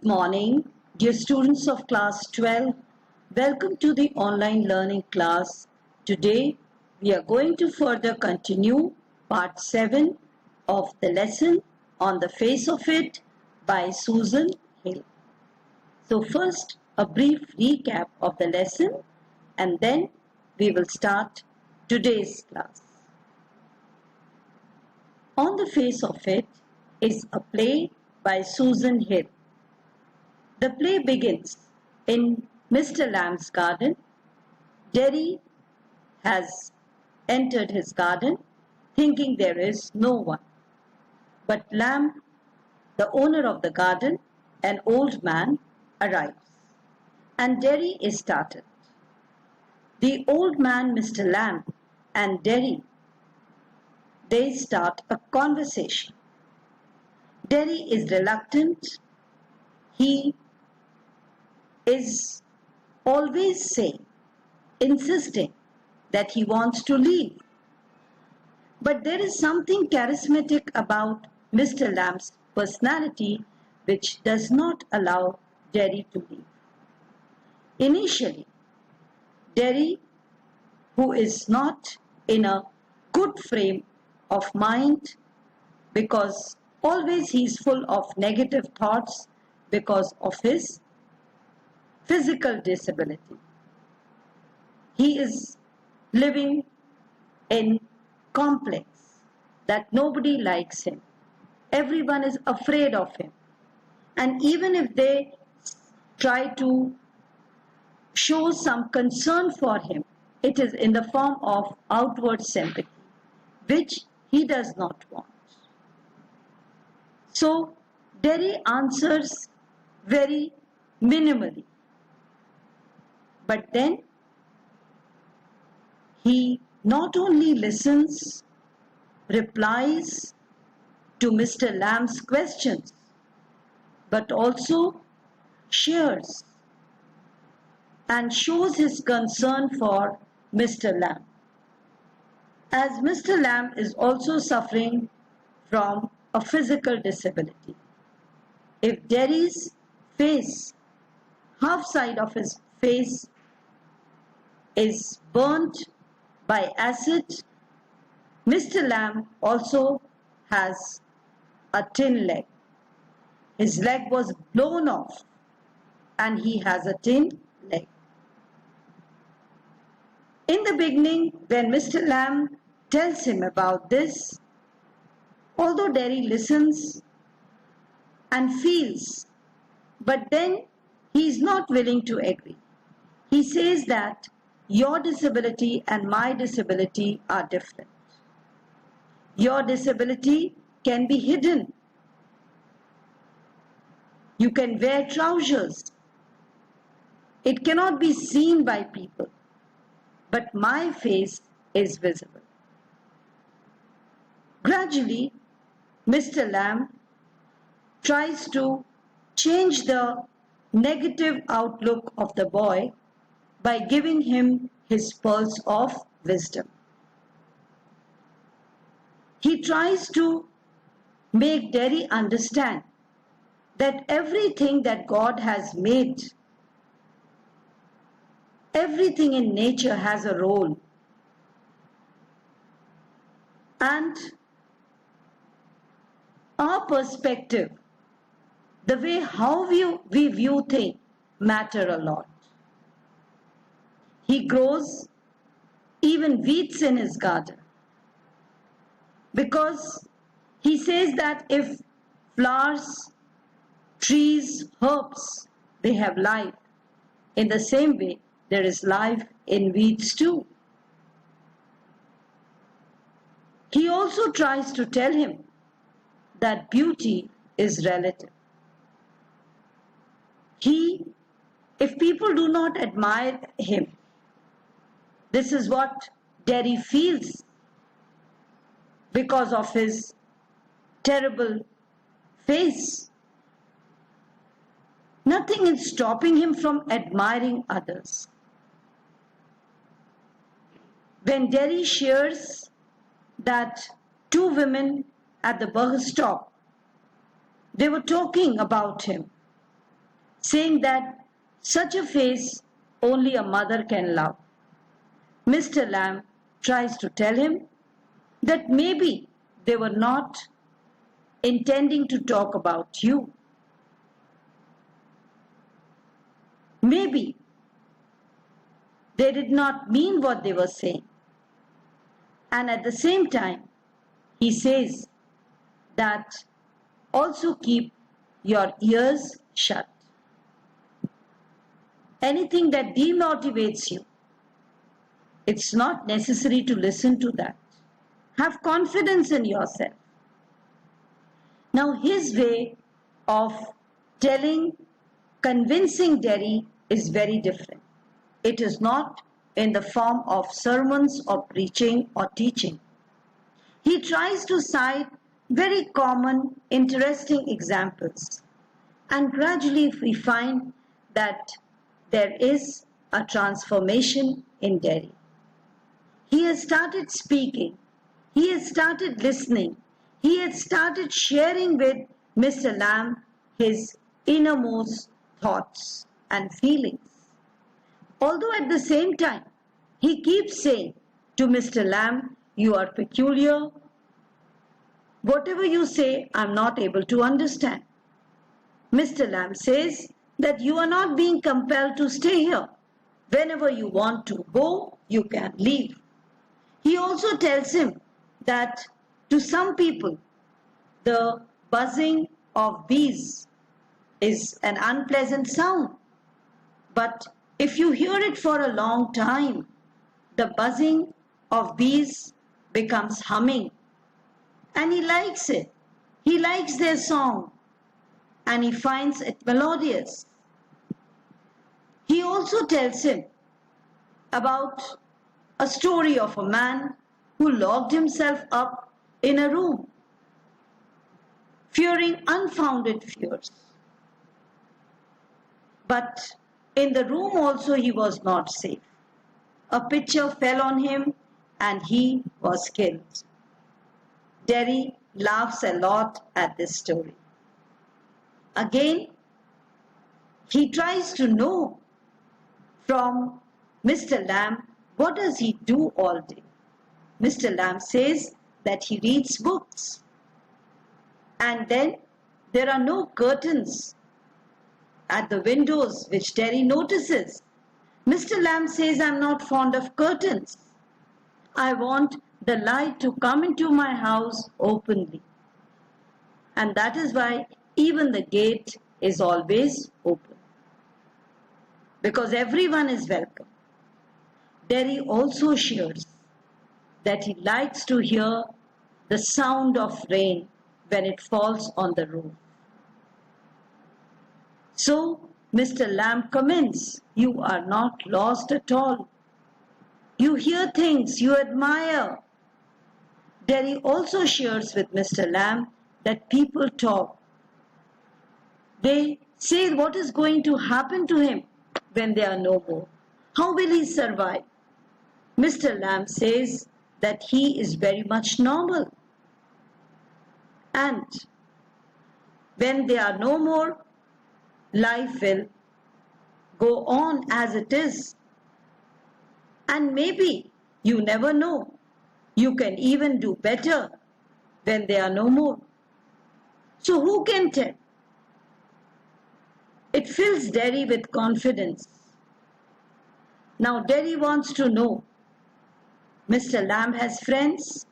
Good morning, dear students of class 12. Welcome to the online learning class. Today, we are going to further continue part 7 of the lesson On the Face of It by Susan Hill. So first, a brief recap of the lesson and then we will start today's class. On the Face of It is a play by Susan Hill. The play begins in Mr. Lamb's garden. Derry has entered his garden thinking there is no one. But Lamb, the owner of the garden, an old man, arrives and Derry is startled. The old man, Mr. Lamb, and Derry, they start a conversation. Derry is reluctant. He is always saying, insisting that he wants to leave. But there is something charismatic about Mr. Lamb's personality which does not allow Derry to leave. Initially, Derry, who is not in a good frame of mind because always he is full of negative thoughts because of his physical disability. He is living in complex that nobody likes him. Everyone is afraid of him. And even if they try to show some concern for him, it is in the form of outward sympathy, which he does not want. So, Derry answers very minimally. But then he not only listens, replies to Mr. Lamb's questions, but also shares and shows his concern for Mr. Lamb. As Mr. Lamb is also suffering from a physical disability. If Derry's face, half side of his face is burnt by acid, Mr. Lamb also has a tin leg. His leg was blown off and he has a tin leg. In the beginning, when Mr. Lamb tells him about this, although Derry listens and feels, but then he is not willing to agree. He says that your disability and my disability are different. Your disability can be hidden. You can wear trousers. It cannot be seen by people. But my face is visible. Gradually, Mr. Lamb tries to change the negative outlook of the boy by giving him his pearls of wisdom. He tries to make Derry understand that everything that God has made, everything in nature has a role. And our perspective, the way how we view things, matter a lot. He grows even weeds in his garden because he says that if flowers, trees, herbs, they have life, in the same way there is life in weeds too. He also tries to tell him that beauty is relative. If people do not admire him, this is what Derry feels because of his terrible face. Nothing is stopping him from admiring others. When Derry shares that two women at the bus stop, they were talking about him saying that such a face only a mother can love. Mr. Lamb tries to tell him that maybe they were not intending to talk about you. Maybe they did not mean what they were saying. And at the same time, he says that also keep your ears shut. Anything that demotivates you, it's not necessary to listen to that. Have confidence in yourself. Now his way of telling, convincing Derry is very different. It is not in the form of sermons or preaching or teaching. He tries to cite very common, interesting examples. And gradually we find that there is a transformation in Derry. He has started speaking. He has started listening. He has started sharing with Mr. Lamb his innermost thoughts and feelings. Although at the same time, he keeps saying to Mr. Lamb, you are peculiar. Whatever you say, I'm not able to understand. Mr. Lamb says that you are not being compelled to stay here. Whenever you want to go, you can leave. He also tells him that to some people, the buzzing of bees is an unpleasant sound. But if you hear it for a long time, the buzzing of bees becomes humming. And he likes it. He likes their song. And he finds it melodious. He also tells him about a story of a man who locked himself up in a room, fearing unfounded fears. But in the room also he was not safe. A pitcher fell on him and he was killed. Derry laughs a lot at this story. Again, he tries to know from Mr. Lamb, what does he do all day? Mr. Lamb says that he reads books. And then there are no curtains at the windows, which Derry notices. Mr. Lamb says, I'm not fond of curtains. I want the light to come into my house openly. And that is why even the gate is always open. Because everyone is welcome. Derry also shares that he likes to hear the sound of rain when it falls on the roof. So Mr. Lamb comments, you are not lost at all. You hear things you admire. Derry also shares with Mr. Lamb that people talk. They say what is going to happen to him when they are no more. How will he survive? Mr. Lamb says that he is very much normal. And when they are no more, life will go on as it is. And maybe, you never know, you can even do better when they are no more. So who can tell? It fills Derry with confidence. Now Derry wants to know, Mr. Lamb has friends,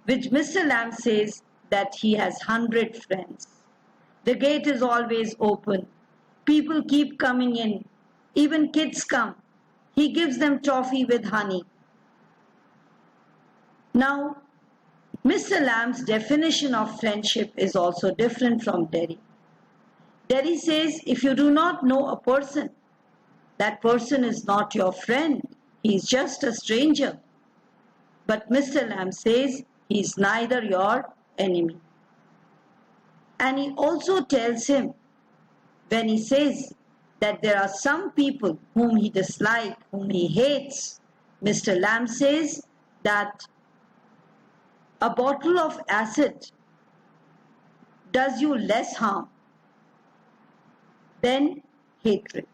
which Mr. Lamb says that he has 100 friends. The gate is always open. People keep coming in. Even kids come. He gives them toffee with honey. Now, Mr. Lamb's definition of friendship is also different from Derry. Derry says if you do not know a person, that person is not your friend. He is just a stranger. But Mr. Lamb says he is neither your enemy. And he also tells him, when he says that there are some people whom he dislikes, whom he hates, Mr. Lamb says that a bottle of acid does you less harm then hatred.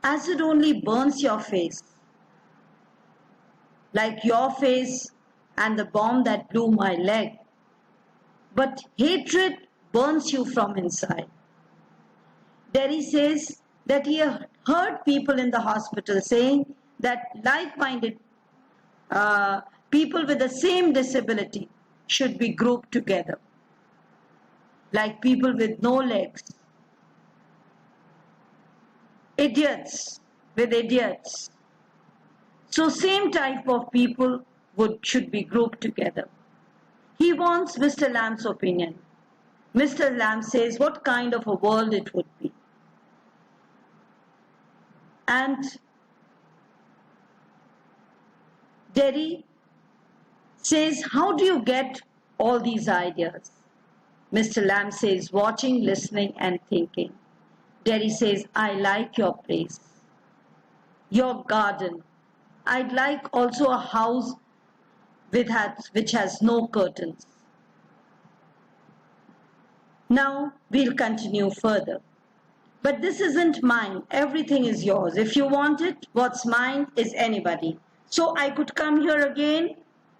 Acid only burns your face, like your face and the bomb that blew my leg. But hatred burns you from inside. Derry says that he heard people in the hospital saying that like-minded people with the same disability should be grouped together, like people with no legs, idiots with idiots. So same type of people should be grouped together. He wants Mr. Lamb's opinion. Mr. Lamb says what kind of a world it would be. And Derry says, how do you get all these ideas? Mr. Lamb says, watching, listening and thinking. Derry says, I like your place, your garden. I'd like also a house which has no curtains. Now we'll continue further. But this isn't mine. Everything is yours. If you want it, what's mine is anybody. So I could come here again,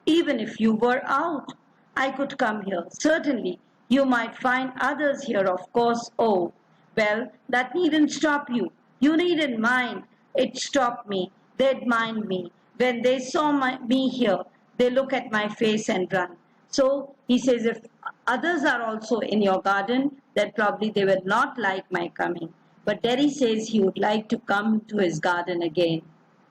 even if you were out. I could come here. Certainly, you might find others here, of course. Oh, well, that needn't stop you. You needn't mind. It stopped me. They'd mind me. When they saw me here, they look at my face and run. So he says, if others are also in your garden, then probably they will not like my coming. But Derry says he would like to come to his garden again.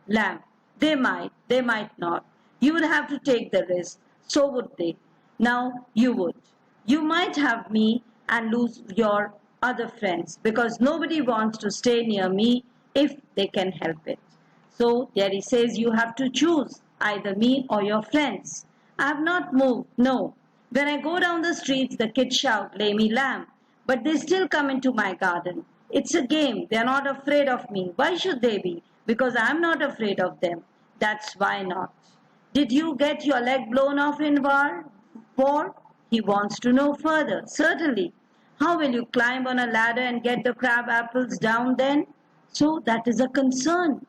Lamb, they might not. You would have to take the risk. So would they. Now you would. You might have me and lose your other friends because nobody wants to stay near me if they can help it. So Derry says you have to choose either me or your friends. I have not moved, no. When I go down the streets, the kids shout, Lammy Lamb, but they still come into my garden. It's a game. They are not afraid of me. Why should they be? Because I am not afraid of them. That's why not. Did you get your leg blown off in war? He wants to know further. Certainly. How will you climb on a ladder and get the crab apples down then? So that is a concern.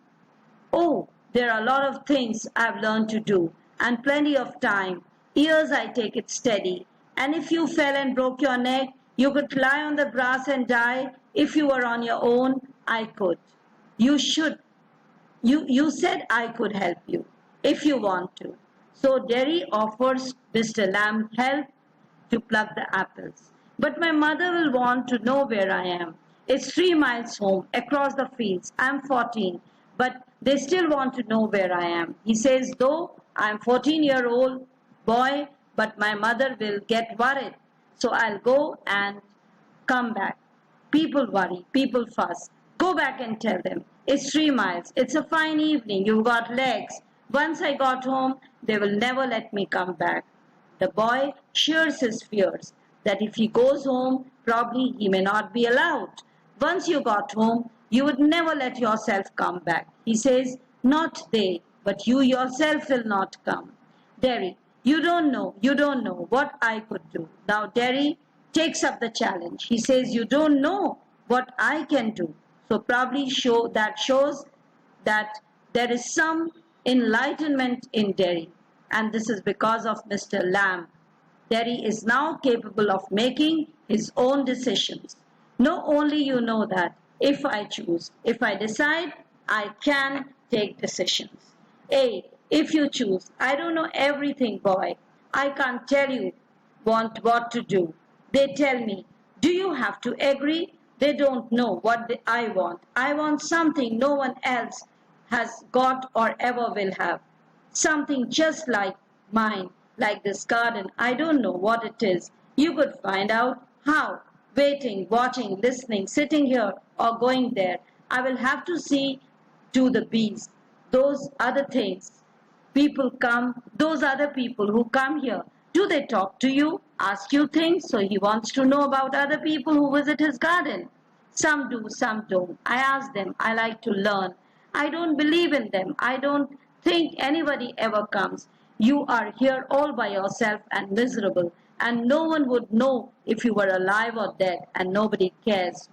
Oh, there are a lot of things I've learned to do, and plenty of time. Years I take it steady. And if you fell and broke your neck, you could lie on the grass and die. If you were on your own, I could. You should. You said I could help you, if you want to. So Derry offers Mr. Lamb help to pluck the apples. But my mother will want to know where I am. It's 3 miles home, across the fields. I'm 14, but they still want to know where I am. He says, though I'm 14-year-old boy, but my mother will get worried. So I'll go and come back. People worry, people fuss. Go back and tell them. It's 3 miles. It's a fine evening. You've got legs. Once I got home, they will never let me come back. The boy shares his fears that if he goes home, probably he may not be allowed. Once you got home, you would never let yourself come back. He says, not they, but you yourself will not come. Derry, you don't know what I could do. Now Derry takes up the challenge. He says, you don't know what I can do. So probably shows that there is some enlightenment in Derry. And this is because of Mr. Lamb. Derry is now capable of making his own decisions. No, only you know that if I choose, if I decide, I can take decisions. Hey, if you choose, I don't know everything, boy. I can't tell you what to do. They tell me, do you have to agree? They don't know what I want. I want something no one else has got or ever will have. Something just like mine, like this garden. I don't know what it is. You could find out how. Waiting, watching, listening, sitting here or going there. I will have to see to the bees. Those other things. Those other people who come here. Do they talk to you? Ask you things? So he wants to know about other people who visit his garden. Some do, some don't. I ask them. I like to learn. I don't believe in them. I don't think anybody ever comes. You are here all by yourself and miserable, and no one would know if you were alive or dead, and nobody cares.